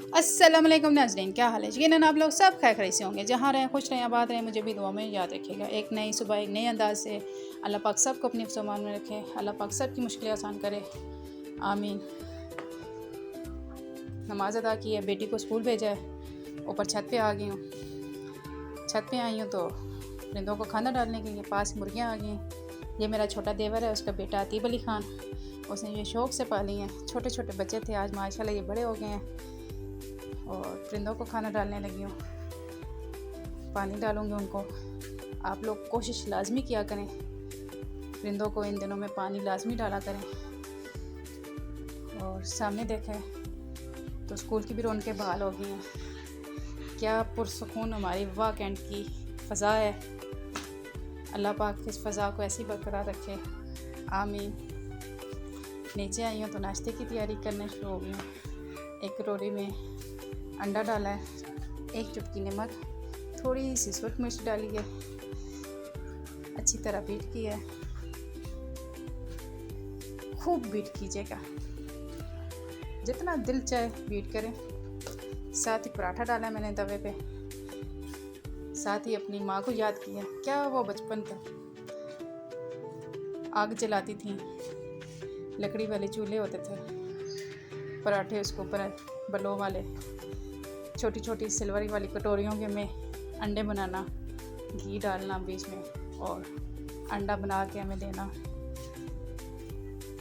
अस्सलाम वालेकुम नाज़रीन, क्या हाल है? यकीनन आप लोग सब खैर खैरियत से होंगे। जहाँ रहें खुश रहें, आबाद रहें। मुझे भी दुआ में याद रखिएगा। एक नई सुबह एक नए अंदाज से अल्लाह पाक सबको अपनी फ़रमान में रखे। अल्लाह पाक सब की मुश्किलें आसान करे, आमीन। नमाज़ अदा की है, बेटी को स्कूल भेजा है, ऊपर छत पे आ गई हूँ। छत पे आई हूँ तो परिंदों को खाना डालने के लिए पास मुर्गियाँ आ गई हैं। ये मेरा छोटा देवर है, उसका बेटा आतिफ अली ख़ान, उसने ये शौक़ से पाली हैं। छोटे छोटे बच्चे थे, आज माशाल्लाह ये बड़े हो गए हैं और परिंदों को खाना डालने लगी हूँ। पानी डालूँगी उनको। आप लोग कोशिश लाजमी किया करें, परिंदों को इन दिनों में पानी लाजमी डाला करें। और सामने देखें तो स्कूल की भी रौनकें बहाल हो गई हैं। क्या पुरसुकून हमारी वाह कैंट की फ़ज़ा है। अल्लाह पाक इस फ़ज़ा को ऐसी बरकरार रखे, आमीन। नीचे आई हूँ तो नाश्ते की तैयारी करना शुरू हो गई हूँ। एक कटोरी में अंडा डाला है, एक चुटकी नमक, थोड़ी सी सूरख मिर्च डाली है, अच्छी तरह बीट की है। खूब बीट कीजिएगा, जितना दिल चाहे बीट करें। साथ ही पराठा डाला मैंने तवे पे, साथ ही अपनी माँ को याद किया। क्या वो बचपन था, आग जलाती थी, लकड़ी वाले चूल्हे होते थे, पराठे उसके ऊपर बलों वाले, छोटी छोटी सिल्वरी वाली कटोरियों के में अंडे बनाना, घी डालना बीच में और अंडा बना के हमें देना।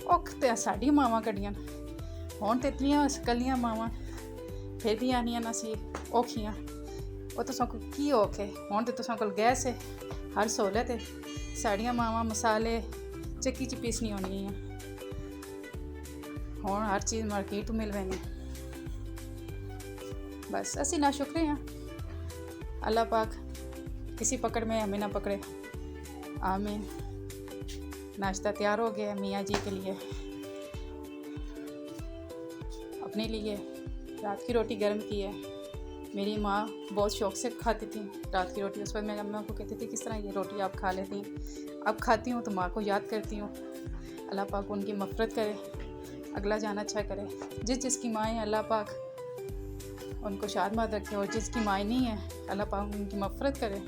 औख ते साड़ी मावां कड़ियां होण ते इतनियां कलियां मावां फिर भी आनियां ना सी औखियां। वो तुसां कोल की औख है, हुण ते तुसां कोल गैस है, हर सहूलत है। साड़ियां मावां मसाले चक्की च पीसनी होनी है, हुण हर चीज़ मार्केट मिल रही है। बस असी ना शुक्र हैं, अल्लाह पाक किसी पकड़ में हमें ना पकड़े, आमीन। नाश्ता तैयार हो गया है मियाँ जी के लिए, अपने लिए रात की रोटी गर्म की है। मेरी माँ बहुत शौक़ से खाती थी रात की रोटी। उस वक्त मैं अम्मा को कहती थी किस तरह ये रोटी आप खा लेती। अब खाती हूँ तो माँ को याद करती हूँ। अल्लाह पाक उनकी मग़फ़िरत करे, अगला जान अच्छा करे। जिसकी माँ है अल्लाह पाक उनको शादमाद रखे, और जिसकी माँ नहीं है अल्लाह पाक उनकी मग़फ़िरत करे।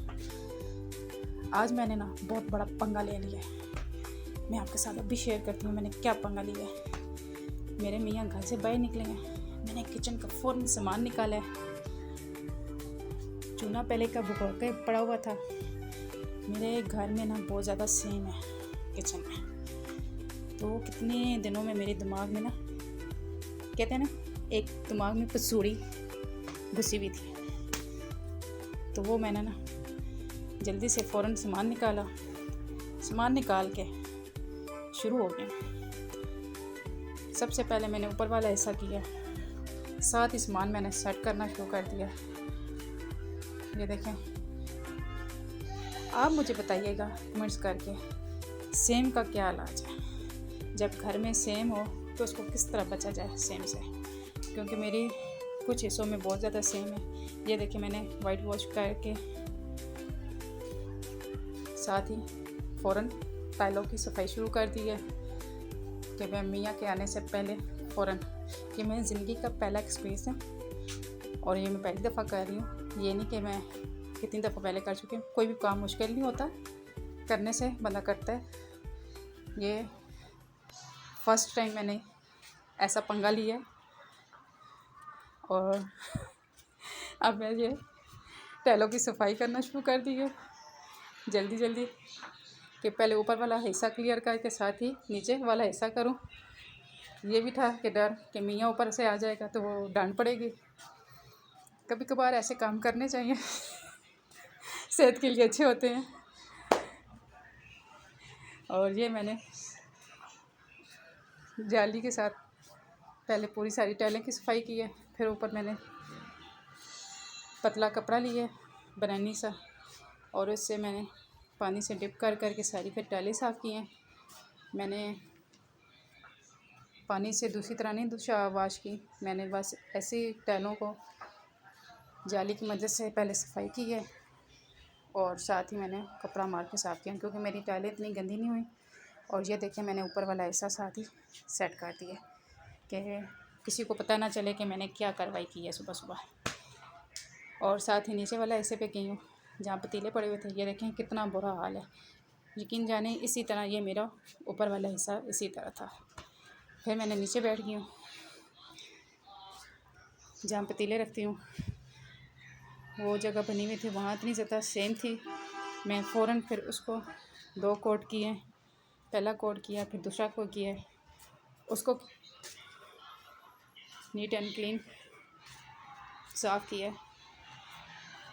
आज मैंने ना बहुत बड़ा पंगा ले लिया है, मैं आपके साथ अभी शेयर करती हूँ मैंने क्या पंगा लिया है। मेरे मियाँ घर से बाहर निकले हैं, मैंने किचन का फ़ौरन सामान निकाला है। चूल्हा पहले का भुगा के पड़ा हुआ था। मेरे घर में ना बहुत ज़्यादा सेम है किचन में, तो कितने दिनों में मेरे दिमाग में ना कहते हैं ना एक दिमाग में पसूड़ी घुसी हुई थी, तो वो मैंने ना जल्दी से फ़ौरन सामान निकाला। सामान निकाल के शुरू हो गया। सबसे पहले मैंने ऊपर वाला हिस्सा किया, साथ ही सामान मैंने सेट करना शुरू कर दिया। ये देखें, आप मुझे बताइएगा कमेंट्स करके सेम का क्या इलाज है। जब घर में सेम हो तो उसको किस तरह बचा जाए सेम से, क्योंकि मेरी कुछ हिस्सों में बहुत ज़्यादा सेम है। ये देखिए मैंने वाइट वॉश करके साथ ही फ़ौरन टाइलों की सफाई शुरू कर दी है कि मैं मियाँ के आने से पहले फ़ौरन। ये मेरी ज़िंदगी का पहला एक्सपीरियंस है और ये मैं पहली दफ़ा कर रही हूँ। ये नहीं कि मैं कितनी दफ़ा पहले कर चुकी हूँ। कोई भी काम मुश्किल नहीं होता, करने से बंदा करता है। ये फर्स्ट टाइम मैंने ऐसा पंगा लिया है और अब मैं ये टाइलों की सफाई करना शुरू कर दी है जल्दी जल्दी, कि पहले ऊपर वाला हिस्सा क्लियर करके साथ ही नीचे वाला हिस्सा करूं। ये भी था कि डर कि मियाँ ऊपर से आ जाएगा तो वो डांट पड़ेगी। कभी कभार ऐसे काम करने चाहिए सेहत के लिए अच्छे होते हैं। और ये मैंने जाली के साथ पहले पूरी सारी टाइलें की सफाई की है, फिर ऊपर मैंने पतला कपड़ा लिया बनानी सा, और उससे मैंने पानी से डिप कर करके सारी फिर टाइलें साफ़ की हैं। मैंने पानी से दूसरी तरह नहीं वाश की, मैंने बस ऐसी टाइलों को जाली की मदद से पहले सफाई की है और साथ ही मैंने कपड़ा मार के साफ़ किया, क्योंकि मेरी टाइलें इतनी गंदी नहीं हुई। और ये देखिए मैंने ऊपर वाला हिस्सा साथ ही सेट कर दिया कि किसी को पता ना चले कि मैंने क्या कार्रवाई की है सुबह सुबह। और साथ ही नीचे वाला हिस्से पे गई हूँ जहाँ पतीले पड़े हुए थे। ये देखें कितना बुरा हाल है। यकीन जाने इसी तरह ये मेरा ऊपर वाला हिस्सा इसी तरह था। फिर मैंने नीचे बैठ गई हूँ जहाँ पतीले रखती हूँ। वो जगह बनी हुई थी, वहाँ इतनी ज़्यादा सेम थी। मैं फ़ौरन फिर उसको 2 कोट किए। पहला कोट किया, फिर दूसरा कोट किया, उसको नीट एंड क्लीन साफ़ किया।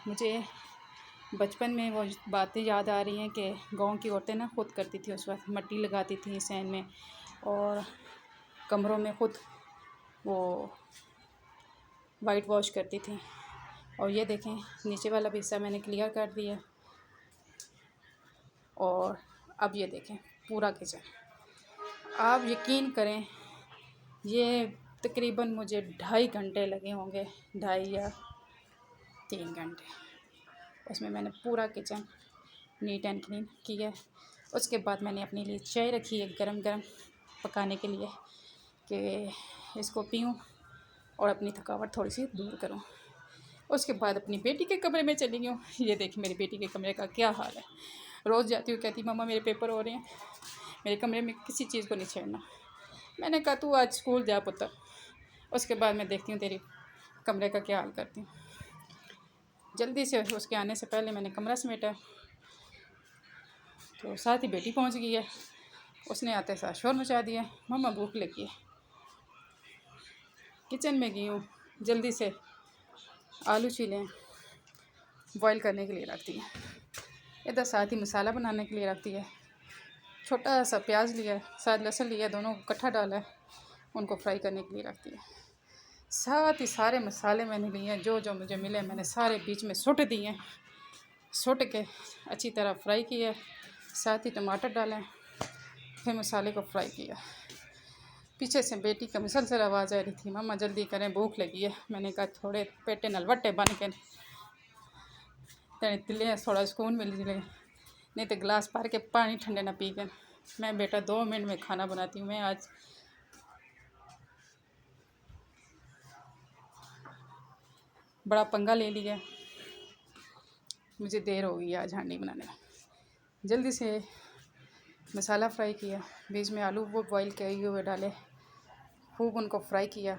मुझे बचपन में वो बातें याद आ रही हैं कि गांव की औरतें ना खुद करती थी। उस वक्त मिट्टी लगाती थी सैन में और कमरों में खुद वो वाइट वॉश करती थी। और ये देखें नीचे वाला भी हिस्सा मैंने क्लियर कर दिया। और अब ये देखें पूरा किचन। आप यकीन करें ये तकरीबन मुझे 2.5 घंटे लगे होंगे, 2.5 या 3 घंटे। उसमें मैंने पूरा किचन नीट एंड क्लीन किया। उसके बाद मैंने अपने लिए चाय रखी है गरम गरम पकाने के लिए कि इसको पीऊँ और अपनी थकावट थोड़ी सी दूर करूँ। उसके बाद अपनी बेटी के कमरे में चली गई हूँ। ये देखिए मेरी बेटी के कमरे का क्या हाल है। रोज़ जाती हूँ, कहती मम्मा मेरे पेपर हो रहे हैं, मेरे कमरे में किसी चीज़ को नहीं छेड़ना। मैंने कहा तू आज स्कूल जा पुत्र, उसके बाद मैं देखती हूँ तेरी कमरे का क्या हाल करती हूँ। जल्दी से उसके आने से पहले मैंने कमरा समेटा। तो साथ ही बेटी पहुँच गई है, उसने आते साथ शोर मचा दिया, मम्मा भूख लगी है। किचन में गई हूँ, जल्दी से आलू छीलें बॉईल करने के लिए रख दिए। इधर साथ ही मसाला बनाने के लिए रख दिया। छोटा सा प्याज लिया, साथ लहसुन लिया, दोनों को इकट्ठा डाला है, उनको फ्राई करने के लिए रख दिया। साथ ही सारे मसाले मैंने लिए जो जो मुझे मिले मैंने सारे बीच में सुट दिए। सुट के अच्छी तरह फ्राई किया। साथ ही टमाटर डालें, फिर मसाले को फ्राई किया। पीछे से बेटी का मुसलसल आवाज़ आ रही थी, मम्मा जल्दी करें भूख लगी है। मैंने कहा थोड़े पेटे नलवट्टे बन के तिले थोड़ा सुकून मिल जाए, नहीं तो गिलास भर के पानी ठंडे ना पी कर। मैं बेटा 2 मिनट में खाना बनाती हूँ। मैं आज बड़ा पंगा ले लिया, मुझे देर हो गई आज हांडी बनाने में। जल्दी से मसाला फ्राई किया, बीच में आलू वो बॉईल किए हुए डाले, खूब उनको फ्राई किया।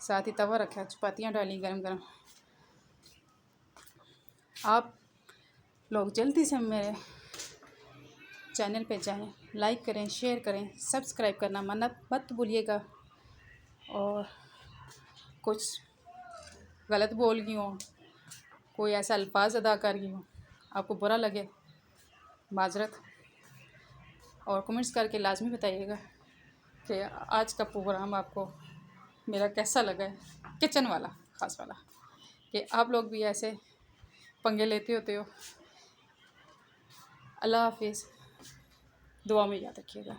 साथ ही तवा रखा, चपातियाँ डाली गरम गरम। आप लोग जल्दी से मेरे चैनल पे जाएं, लाइक करें, शेयर करें, सब्सक्राइब करना मत भूलिएगा। और कुछ गलत बोल गई हूँ, कोई ऐसा अल्फाज अदा कर गई हूँ, आपको बुरा लगे माजरत। और कमेंट्स करके लाजमी बताइएगा कि आज का प्रोग्राम आपको मेरा कैसा लगा है, किचन वाला ख़ास वाला, कि आप लोग भी ऐसे पंगे लेते होते हो। अल्लाह हाफिज़, दुआ में याद रखिएगा।